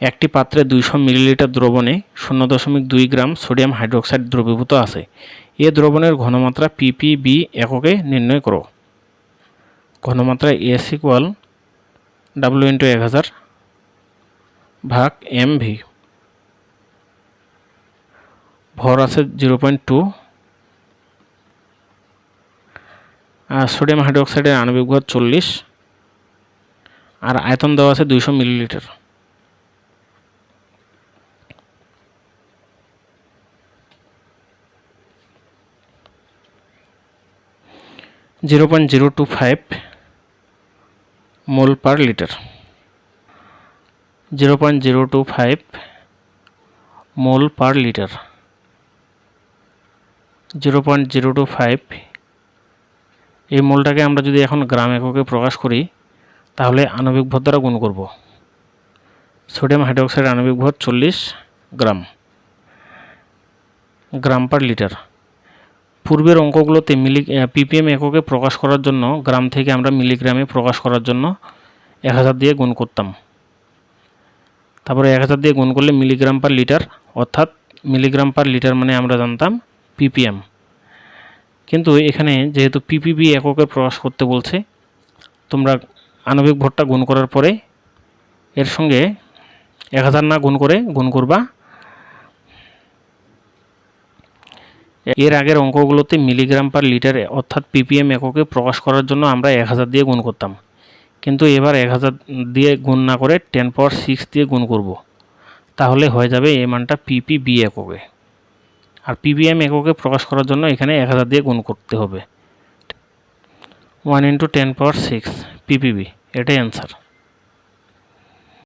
একটি পাত্রে 200 মিলিলিটার দ্রবণে 0.2 গ্রাম সোডিয়াম হাইড্রোক্সাইড দ্রবীভূত আছে। এ দ্রবণের ঘনমাত্রা ppb এককে নির্ণয় করো। ঘনমাত্রা S = W × 1000 ভাগ mv। ভর আছে 0.2। সোডিয়াম হাইড্রোক্সাইডের আণবিক ভর 40 আর আয়তন দেওয়া আছে 200 মিলিলিটার। (0.025 মোল পার লিটার। 0.025 মোল পার লিটার। 0.025 এই মোলটাকে আমরা যদি এখন গ্রাম এককে প্রকাশ করি তাহলে আণবিক ভর দ্বারা গুণ করব। সোডিয়াম হাইড্রোক্সাইড আণবিক ভর 40 গ্রাম, গ্রাম পার লিটার। পূর্বের অঙ্কগুলোতে ppm এককে প্রকাশ করার জন্য গ্রাম থেকে আমরা মিলিগ্রামে প্রকাশ করার জন্য 1000 দিয়ে গুণ করতাম। তারপরে 1000 দিয়ে গুণ করলে মিলিগ্রাম পার লিটার, অর্থাৎ মিলিগ্রাম পার লিটার মানে আমরা জানতাম ppm। কিন্তু এখানে যেহেতু ppb এককে প্রকাশ করতে বলছে, তোমরা আণবিক ভরটা গুণ করার পরে এর সঙ্গে 1000 না গুণ করে গুণ করবা এর আগের অঙ্কগুলোতে মিলিগ্রাম পার লিটার অর্থাৎ ppm এককে প্রকাশ করার জন্য আমরা 1000 দিয়ে গুণ করতাম, কিন্তু এবার 1000 দিয়ে গুণ না করে 10⁶ দিয়ে গুণ করব। তাহলে হয়ে যাবে এই মানটা ppb এককে। আর ppm এককে প্রকাশ করার জন্য এখানে 1000 দিয়ে গুণ করতে হবে। 1 × 10⁶ ppb, এটাই অ্যান্সার।